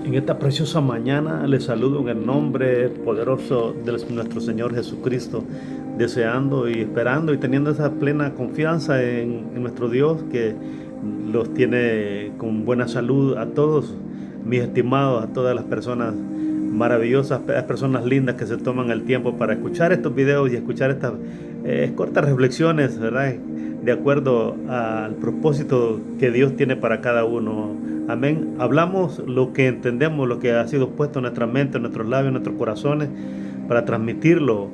En esta preciosa mañana les saludo en el nombre poderoso de nuestro Señor Jesucristo, deseando y esperando y teniendo esa plena confianza en nuestro Dios que los tiene con buena salud a todos, mis estimados, a todas las personas maravillosas, las personas lindas que se toman el tiempo para escuchar estos videos y escuchar estas cortas reflexiones, ¿verdad? De acuerdo al propósito que Dios tiene para cada uno. Amén. Hablamos lo que entendemos, lo que ha sido puesto en nuestra mente, en nuestros labios, en nuestros corazones, para transmitirlo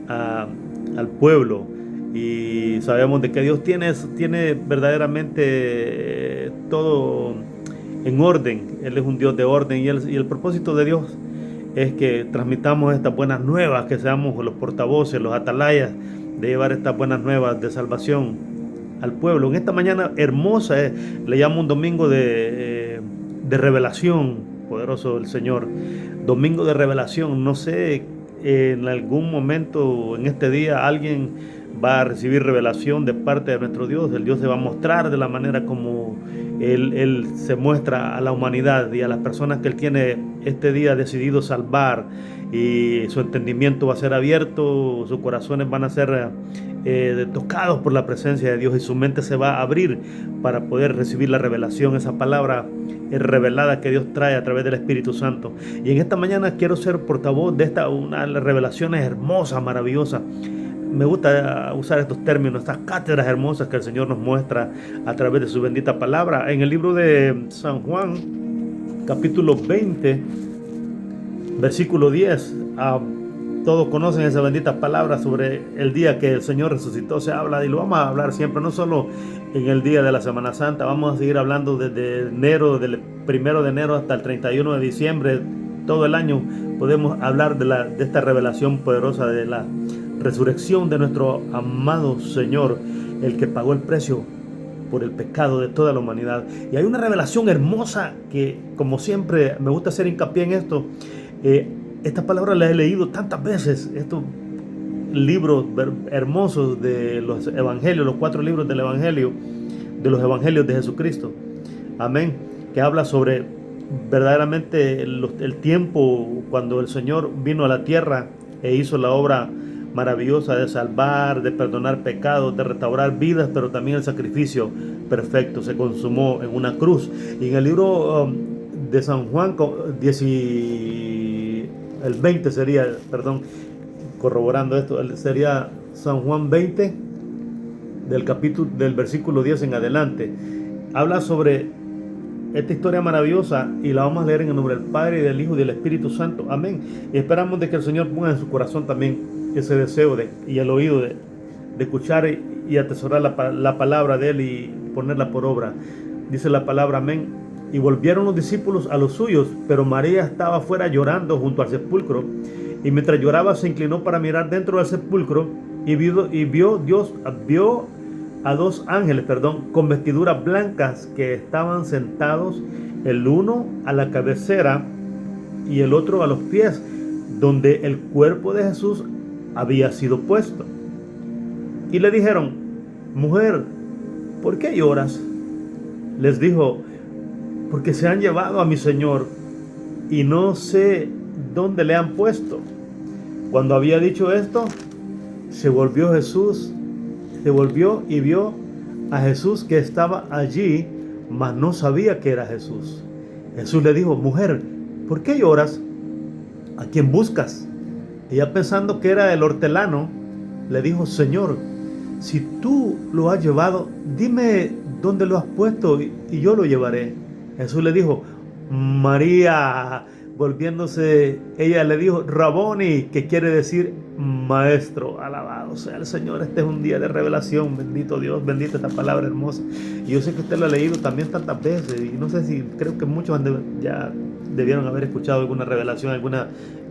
al pueblo. Y sabemos de que Dios tiene verdaderamente todo en orden. Él es un Dios de orden y el propósito de Dios es que transmitamos estas buenas nuevas, que seamos los portavoces, los atalayas de llevar estas buenas nuevas de salvación al pueblo. En esta mañana hermosa, le llamo un domingo de revelación, poderoso el Señor. Domingo de revelación. No sé, en algún momento en este día alguien va a recibir revelación de parte de nuestro Dios. El Dios se va a mostrar de la manera como Él se muestra a la humanidad y a las personas que Él tiene este día decidido salvar, y su entendimiento va a ser abierto, sus corazones van a ser tocados por la presencia de Dios y su mente se va a abrir para poder recibir la revelación, esa palabra revelada que Dios trae a través del Espíritu Santo. Y en esta mañana quiero ser portavoz de unas revelaciones hermosas, maravillosas. Me gusta usar estos términos, estas cátedras hermosas que el Señor nos muestra a través de su bendita palabra. En el libro de San Juan, capítulo 20, versículo 10, todos conocen esa bendita palabra sobre el día que el Señor resucitó. Se habla y lo vamos a hablar siempre, no solo en el día de la Semana Santa. Vamos a seguir hablando desde enero, del 1 de enero hasta el 31 de diciembre. Todo el año podemos hablar de esta revelación poderosa de la resurrección de nuestro amado Señor, el que pagó el precio por el pecado de toda la humanidad. Y hay una revelación hermosa que, como siempre, me gusta hacer hincapié en esto. Esta palabra la he leído tantas veces, estos libros hermosos de los evangelios, los 4 libros del evangelio, de los evangelios de Jesucristo. Amén. Que habla sobre verdaderamente el tiempo cuando el Señor vino a la tierra e hizo la obra maravillosa de salvar, de perdonar pecados, de restaurar vidas, pero también el sacrificio perfecto se consumó en una cruz. Y en el libro de San Juan, el 20 sería, perdón, corroborando esto, sería San Juan 20, del versículo 10 en adelante. Habla sobre esta historia maravillosa y la vamos a leer en el nombre del Padre, y del Hijo y del Espíritu Santo. Amén. Y esperamos de que el Señor ponga en su corazón también ese deseo y el oído de escuchar y atesorar la palabra de Él y ponerla por obra. Dice la palabra, amén. Y volvieron los discípulos a los suyos, pero María estaba afuera llorando junto al sepulcro. Y mientras lloraba se inclinó para mirar dentro del sepulcro y vio a 2 ángeles, con vestiduras blancas, que estaban sentados, el uno a la cabecera y el otro a los pies, donde el cuerpo de Jesús había sido puesto. Y le dijeron, mujer, ¿por qué lloras? Les dijo, porque se han llevado a mi Señor y no sé dónde le han puesto. Cuando había dicho esto, se volvió y vio a Jesús que estaba allí, mas no sabía que era Jesús. Jesús le dijo, mujer, ¿por qué lloras? ¿A quién buscas? Ella, pensando que era el hortelano, le dijo, Señor, si tú lo has llevado, dime dónde lo has puesto y yo lo llevaré. Jesús le dijo, María. Volviéndose, ella le dijo, Raboni, que quiere decir maestro. Alabado sea el Señor. Este es un día de revelación. Bendito Dios, bendita esta palabra hermosa. Y yo sé que usted lo ha leído también tantas veces, y no sé si, creo que muchos ya debieron haber escuchado alguna revelación, alguna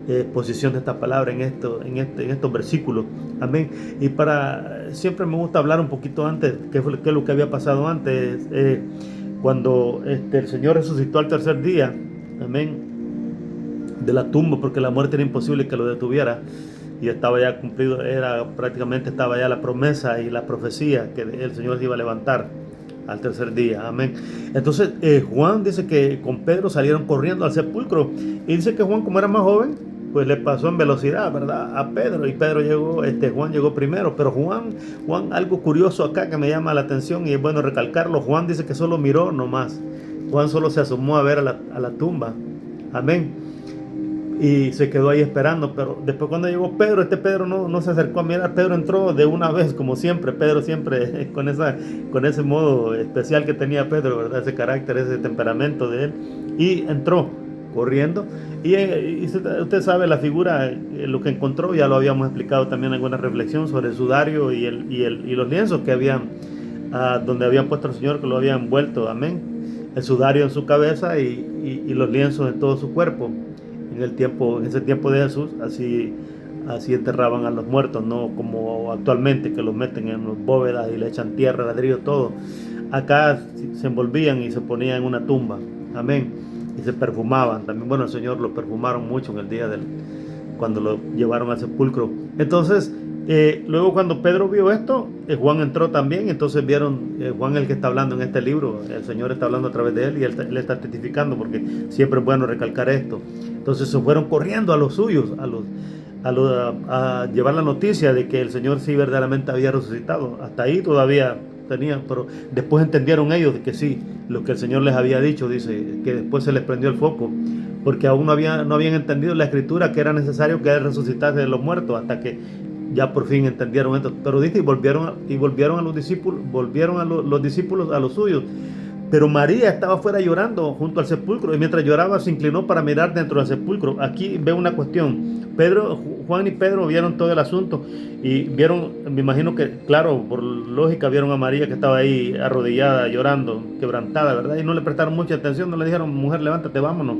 exposición de esta palabra en estos versículos. Amén. Y siempre me gusta hablar un poquito antes, qué es lo que había pasado antes, cuando el Señor resucitó al tercer día. Amén. De la tumba, porque la muerte era imposible que lo detuviera, y estaba ya cumplido, prácticamente estaba ya la promesa y la profecía que el Señor se iba a levantar al tercer día, amén. Entonces Juan dice que con Pedro salieron corriendo al sepulcro, y dice que Juan, como era más joven, pues le pasó en velocidad, ¿verdad?, a Pedro, y Pedro llegó, Juan llegó primero. Pero Juan, algo curioso acá que me llama la atención y es bueno recalcarlo. Juan dice que solo miró nomás. Juan solo se asomó a ver a la tumba, amén, y se quedó ahí esperando. Pero después, cuando llegó Pedro, Pedro no se acercó a mirar. Pedro entró de una vez, como siempre. Pedro siempre con ese modo especial que tenía Pedro, ¿verdad?, ese carácter, ese temperamento de él, y entró corriendo. Usted sabe la figura, lo que encontró, ya lo habíamos explicado también en alguna reflexión sobre el sudario y los lienzos que habían, donde habían puesto al Señor, que lo habían envuelto, amén. El sudario en su cabeza y los lienzos en todo su cuerpo. En ese tiempo de Jesús, así enterraban a los muertos, no como actualmente, que los meten en las bóvedas y le echan tierra, ladrillo, todo. Acá se envolvían y se ponían en una tumba, amén, y se perfumaban también. Bueno, el Señor lo perfumaron mucho en el día cuando lo llevaron al sepulcro. Entonces, luego, cuando Pedro vio esto, Juan entró también. Entonces vieron, Juan, el que está hablando en este libro, el Señor está hablando a través de él, y él está testificando, porque siempre es bueno recalcar esto. Entonces se fueron corriendo a los suyos, a llevar la noticia de que el Señor sí verdaderamente había resucitado. Hasta ahí todavía tenían, pero después entendieron ellos de que sí, lo que el Señor les había dicho. Dice que después se les prendió el foco, porque aún no habían entendido la Escritura, que era necesario que Él resucitase de los muertos, hasta que ya por fin entendieron esto. Pero dice, y volvieron a los discípulos, los discípulos a los suyos. Pero María estaba fuera llorando junto al sepulcro, y mientras lloraba se inclinó para mirar dentro del sepulcro. Aquí veo una cuestión. Juan y Pedro vieron todo el asunto y vieron, me imagino que, claro, por lógica, vieron a María que estaba ahí arrodillada, llorando, quebrantada, ¿verdad? Y no le prestaron mucha atención, no le dijeron, mujer, levántate, vámonos.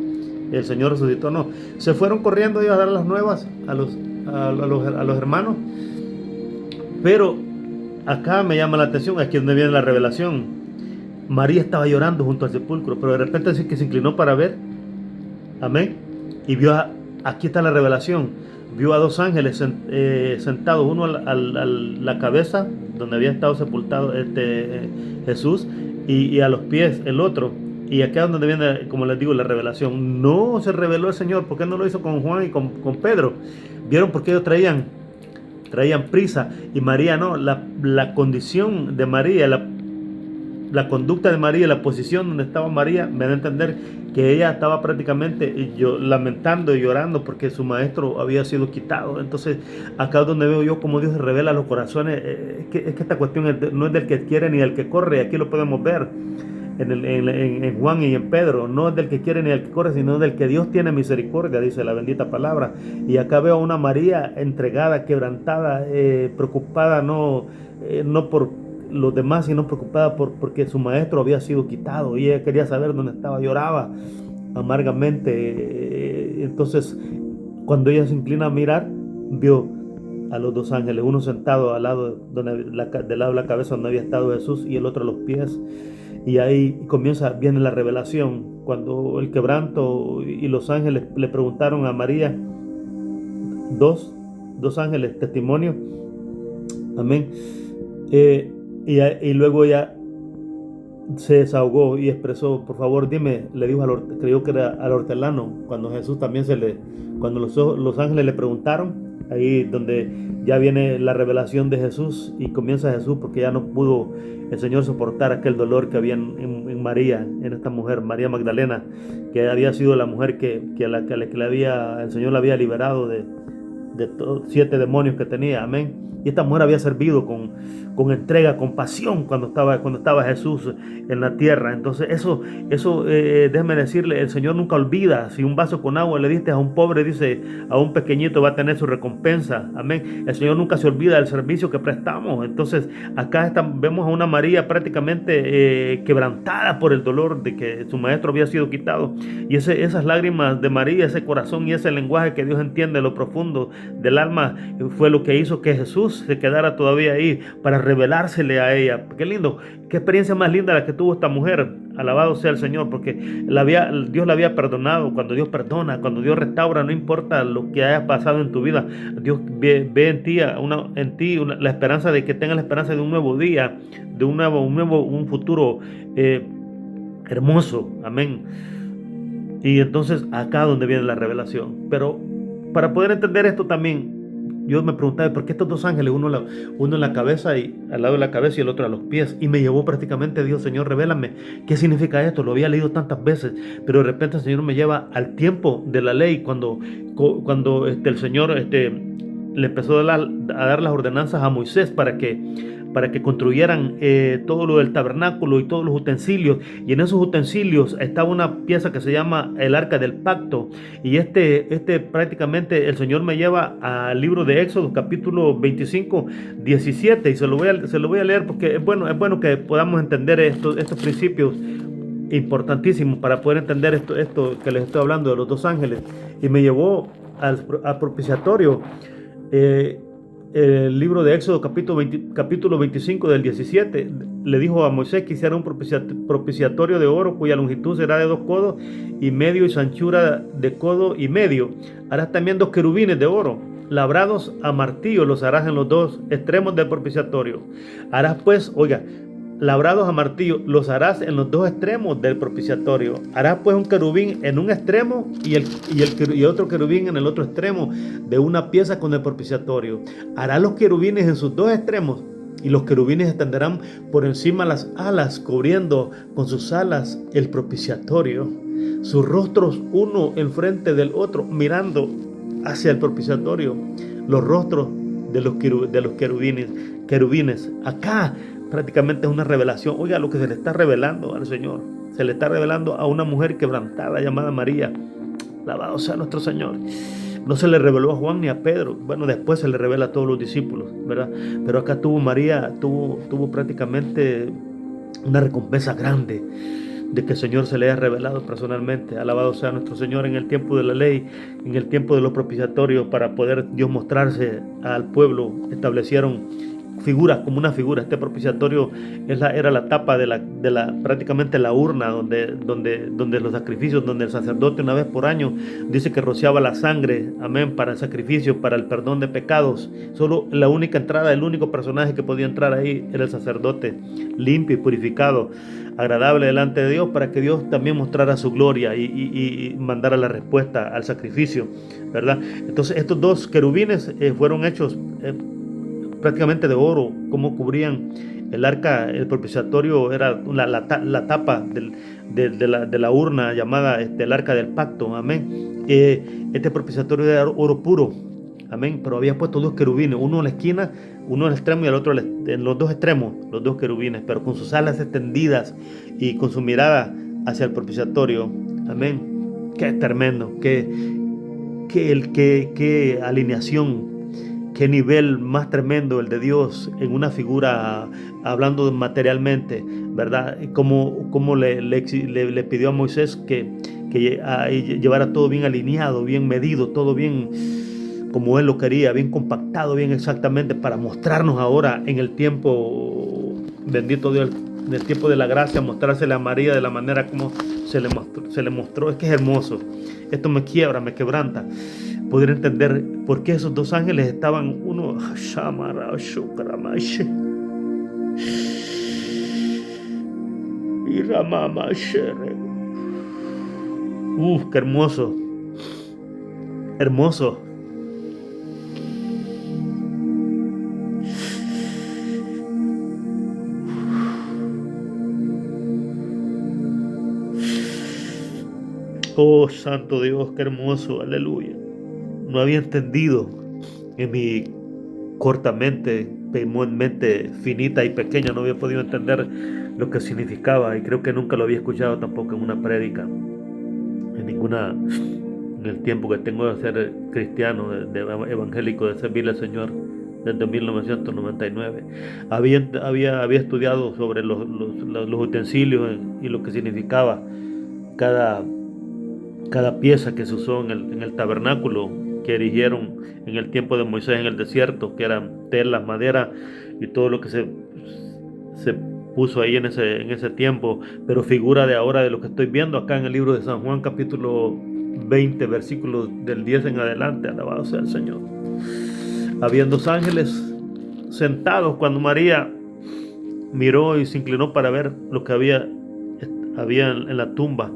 El Señor resucitó, no. Se fueron corriendo ellos a dar las nuevas a los hermanos. Pero acá me llama la atención, aquí es donde viene la revelación. María estaba llorando junto al sepulcro, pero de repente dice que se inclinó para ver, amén, y aquí está la revelación, vio a dos ángeles sentados, uno a la cabeza, donde había estado sepultado Jesús, y a los pies el otro. Y acá es donde viene, como les digo, la revelación. No se reveló el Señor. ¿Por qué no lo hizo con Juan y con Pedro? ¿Vieron? Porque ellos traían prisa, y María no. La condición de María, la conducta de María, la posición donde estaba María, me da a entender que ella estaba prácticamente lamentando y llorando porque su maestro había sido quitado. Entonces, acá es donde veo yo cómo Dios revela los corazones. Es que esta cuestión no es del que quiere ni del que corre. Aquí lo podemos ver en Juan y en Pedro. No es del que quiere ni del que corre, sino del que Dios tiene misericordia, dice la bendita palabra. Y acá veo a una María entregada, quebrantada, preocupada, no por los demás, sino preocupada porque su maestro había sido quitado, y ella quería saber dónde estaba, lloraba amargamente. Entonces, cuando ella se inclina a mirar, vio a los dos ángeles, uno sentado al lado, del lado de la cabeza donde había estado Jesús, y el otro a los pies. Y ahí viene la revelación, cuando el quebranto y los ángeles le preguntaron a María, dos ángeles, testimonio, amén. Y luego ella se desahogó y expresó, por favor dime, le dijo creyó que era al hortelano, cuando Jesús también cuando los ángeles le preguntaron, ahí donde ya viene la revelación de Jesús, y comienza Jesús, porque ya no pudo el Señor soportar aquel dolor que había en María, en esta mujer, María Magdalena, que había sido la mujer que el Señor la había liberado de 7 demonios que tenía, amén. Y esta mujer había servido con entrega, con pasión cuando estaba Jesús en la tierra. Entonces eso déjeme decirle, el Señor nunca olvida. Si un vaso con agua le diste a un pobre, dice, a un pequeñito va a tener su recompensa, amén. El Señor nunca se olvida del servicio que prestamos. Entonces acá vemos a una María prácticamente quebrantada por el dolor de que su maestro había sido quitado. Y esas lágrimas de María, ese corazón y ese lenguaje que Dios entiende lo profundo del alma, fue lo que hizo que Jesús se quedara todavía ahí para revelársele a ella. Qué lindo, qué experiencia más linda la que tuvo esta mujer Alabado sea el Señor, porque Dios la había perdonado. Cuando Dios perdona, cuando Dios restaura, no importa lo que haya pasado en tu vida, Dios ve en ti, la esperanza de que tengas la esperanza de un nuevo día, de un futuro hermoso. Amén. Y entonces acá donde viene la revelación. Pero para poder entender esto también, yo me preguntaba, ¿por qué estos dos ángeles, uno en la cabeza y al lado de la cabeza y el otro a los pies? Y me llevó prácticamente Dios, Señor, revélame, ¿qué significa esto? Lo había leído tantas veces, pero de repente el Señor me lleva al tiempo de la ley, cuando el Señor le empezó a dar las ordenanzas a Moisés para que construyeran todo lo del tabernáculo y todos los utensilios. Y en esos utensilios estaba una pieza que se llama el arca del pacto. Y prácticamente el Señor me lleva al libro de Éxodo, capítulo 25, 17. Y se lo voy a leer porque es bueno que podamos entender estos principios importantísimos para poder entender esto que les estoy hablando de los dos ángeles. Y me llevó al propiciatorio. El libro de Éxodo capítulo 25 del 17 le dijo a Moisés que hiciera un propiciatorio de oro cuya longitud será de 2 codos y medio y su anchura de codo y medio. Harás también 2 querubines de oro labrados a martillo, los harás en los 2 extremos del propiciatorio. Harás pues, labrados a martillo, los harás en los 2 extremos del propiciatorio. Harás pues un querubín en un extremo y otro querubín en el otro extremo de una pieza con el propiciatorio. Harás los querubines en sus 2 extremos y los querubines extenderán por encima las alas, cubriendo con sus alas el propiciatorio. Sus rostros uno enfrente del otro, mirando hacia el propiciatorio. Los rostros de los querubines. Acá prácticamente es una revelación. Oiga lo que se le está revelando al Señor. Se le está revelando a una mujer quebrantada llamada María. Alabado sea nuestro Señor. No se le reveló a Juan ni a Pedro. Bueno, después se le revela a todos los discípulos, ¿verdad? Pero acá María tuvo prácticamente una recompensa grande de que el Señor se le haya revelado personalmente. Alabado sea nuestro Señor. En el tiempo de la ley, en el tiempo de los propiciatorios, para poder Dios mostrarse al pueblo, establecieron figuras, como una figura. Este propiciatorio era la tapa prácticamente la urna donde los sacrificios, donde el sacerdote una vez por año dice que rociaba la sangre, amén, para el sacrificio, para el perdón de pecados. Solo la única entrada, el único personaje que podía entrar ahí era el sacerdote, limpio y purificado, agradable delante de Dios, para que Dios también mostrara su gloria y mandara la respuesta al sacrificio, ¿verdad? Entonces estos 2 querubines fueron hechos prácticamente de oro. Como cubrían el arca, el propiciatorio era la tapa de la urna llamada el arca del pacto, amén. Este propiciatorio era oro puro, amén, pero había puesto 2 querubines, uno en la esquina, uno en el extremo y el otro en los 2 extremos, los 2 querubines, pero con sus alas extendidas y con su mirada hacia el propiciatorio, amén. Qué tremendo, qué alineación, qué nivel más tremendo el de Dios en una figura, hablando materialmente, ¿verdad? Como le pidió a Moisés que llevara todo bien alineado, bien medido, todo bien como él lo quería, bien compactado, bien exactamente, para mostrarnos ahora en el tiempo, bendito Dios, en el tiempo de la gracia, mostrársela a María de la manera como se le mostró. Es que es hermoso. Esto me quiebra, me quebranta poder entender por qué esos 2 ángeles estaban uno. Qué hermoso, hermoso. Oh, santo Dios, qué hermoso, aleluya. No había entendido en mi corta mente finita y pequeña, no había podido entender lo que significaba, y creo que nunca lo había escuchado tampoco en una prédica, en el tiempo que tengo de ser cristiano, de evangélico, de servirle al Señor desde 1999. Había estudiado sobre los utensilios y lo que significaba cada pieza que se usó en el tabernáculo que erigieron en el tiempo de Moisés en el desierto, que eran telas, madera y todo lo que se puso ahí en ese tiempo, pero figura de ahora de lo que estoy viendo acá en el libro de San Juan, capítulo 20, versículos del 10 en adelante. Alabado sea el Señor. Habían dos ángeles sentados cuando María miró y se inclinó para ver lo que había en la tumba,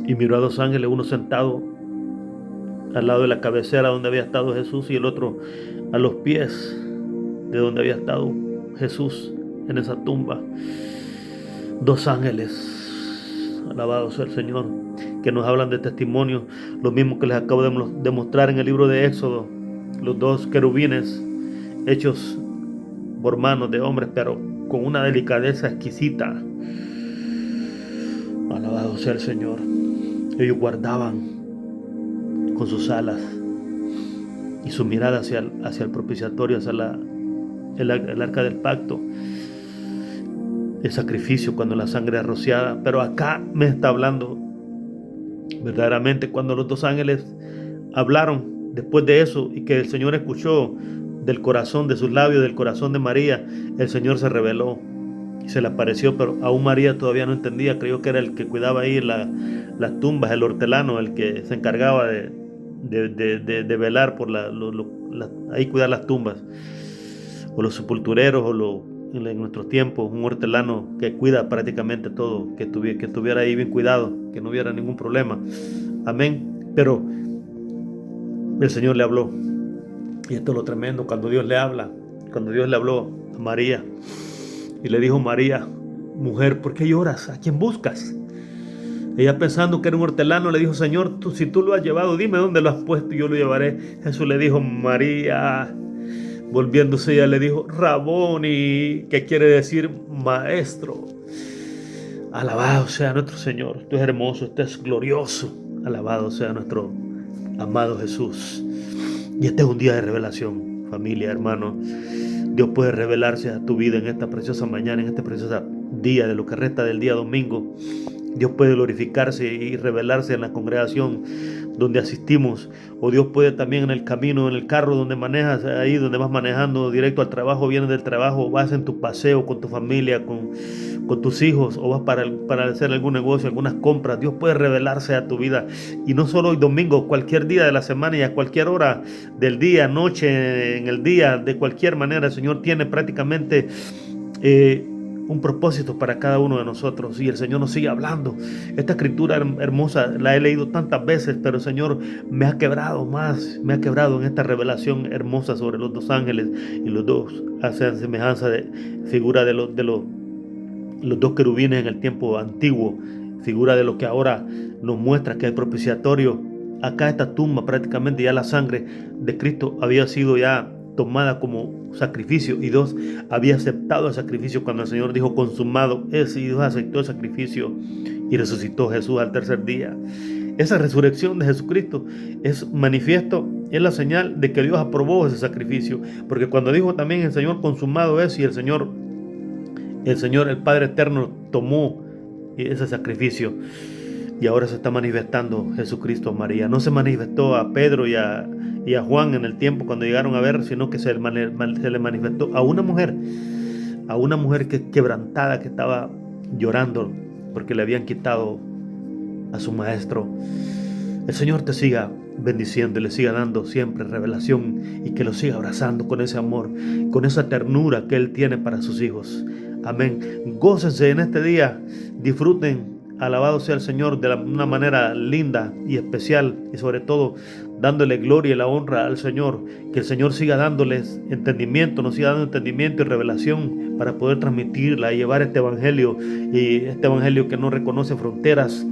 y miró a dos ángeles, uno sentado al lado de la cabecera donde había estado Jesús y el otro a los pies de donde había estado Jesús en esa tumba. Dos ángeles, alabado sea el Señor, que nos hablan de testimonio, lo mismo que les acabo de mostrar en el libro de Éxodo, los dos querubines hechos por manos de hombres, pero con una delicadeza exquisita. Alabado sea el Señor. Ellos guardaban con sus alas y su mirada hacia el propiciatorio, hacia el arca del pacto, el sacrificio cuando la sangre es rociada. Pero acá me está hablando verdaderamente cuando los dos ángeles hablaron después de eso y que el Señor escuchó del corazón, de sus labios, del corazón de María. El Señor se reveló y se le apareció, pero aún María todavía no entendía. Creyó que era el que cuidaba ahí las tumbas, el hortelano, el que se encargaba de velar por ahí cuidar las tumbas, o los sepultureros, en nuestros tiempos, un hortelano que cuida prácticamente todo, que estuviera ahí bien cuidado, que no hubiera ningún problema. Amén. Pero el Señor le habló, y esto es lo tremendo, cuando Dios le habló a María y le dijo: María, mujer, ¿por qué lloras? ¿A quién buscas? Ella, pensando que era un hortelano, le dijo: Señor, si tú lo has llevado, dime dónde lo has puesto y yo lo llevaré. Jesús le dijo: María. Volviéndose, ella le dijo: Raboni, que quiere decir maestro. Alabado sea nuestro Señor. Esto es hermoso, esto es glorioso. Alabado sea nuestro amado Jesús. Y este es un día de revelación, familia, hermano. Dios puede revelarse a tu vida en esta preciosa mañana, en este precioso día, de lo que resta del día domingo. Dios puede glorificarse y revelarse en la congregación donde asistimos, o Dios puede también en el camino, en el carro donde manejas, ahí donde vas manejando directo al trabajo, vienes del trabajo, vas en tu paseo con tu familia, con tus hijos, o vas para hacer algún negocio, algunas compras. Dios puede revelarse a tu vida, y no solo hoy domingo, cualquier día de la semana y a cualquier hora del día, noche, en el día, de cualquier manera. El Señor tiene prácticamente un propósito para cada uno de nosotros, y el Señor nos sigue hablando. Esta escritura hermosa la he leído tantas veces, pero el Señor me ha quebrado en esta revelación hermosa sobre los dos ángeles, y los dos hacen semejanza de figura de los dos querubines en el tiempo antiguo, figura de lo que ahora nos muestra que el propiciatorio. Acá esta tumba, prácticamente ya la sangre de Cristo había sido ya tomada como sacrificio, y Dios había aceptado el sacrificio cuando el Señor dijo: consumado es, y Dios aceptó el sacrificio y resucitó Jesús al tercer día. Esa resurrección de Jesucristo es manifiesto, es la señal de que Dios aprobó ese sacrificio, porque cuando dijo también el Señor: consumado es, y el Señor, el Padre Eterno, tomó ese sacrificio, y ahora se está manifestando Jesucristo a María. No se manifestó a Pedro y a Juan en el tiempo cuando llegaron a ver, sino que se le manifestó a una mujer que quebrantada, que estaba llorando porque le habían quitado a su maestro. El Señor te siga bendiciendo y le siga dando siempre revelación, y que lo siga abrazando con ese amor, con esa ternura que Él tiene para sus hijos. Amén. Gócense en este día, disfruten. Alabado sea el Señor de una manera linda y especial, y sobre todo dándole gloria y la honra al Señor. Que el Señor siga dándoles entendimiento, nos siga dando entendimiento y revelación para poder transmitirla y llevar este evangelio, y este evangelio que no reconoce fronteras,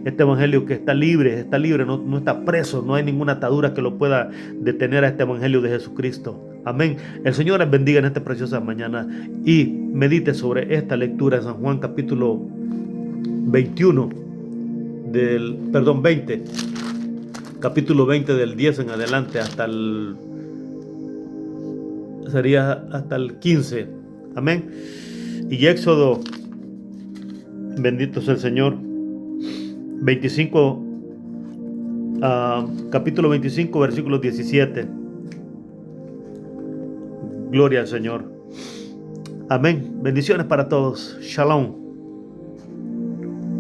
este evangelio que está libre, no está preso, no hay ninguna atadura que lo pueda detener a este evangelio de Jesucristo. Amén. El Señor les bendiga en esta preciosa mañana, y medite sobre esta lectura en San Juan capítulo 20, capítulo 20 del 10 en adelante hasta el 15. Amén. Y Éxodo, bendito sea el Señor, 25, capítulo 25, versículo 17. Gloria al Señor. Amén. Bendiciones para todos. Shalom.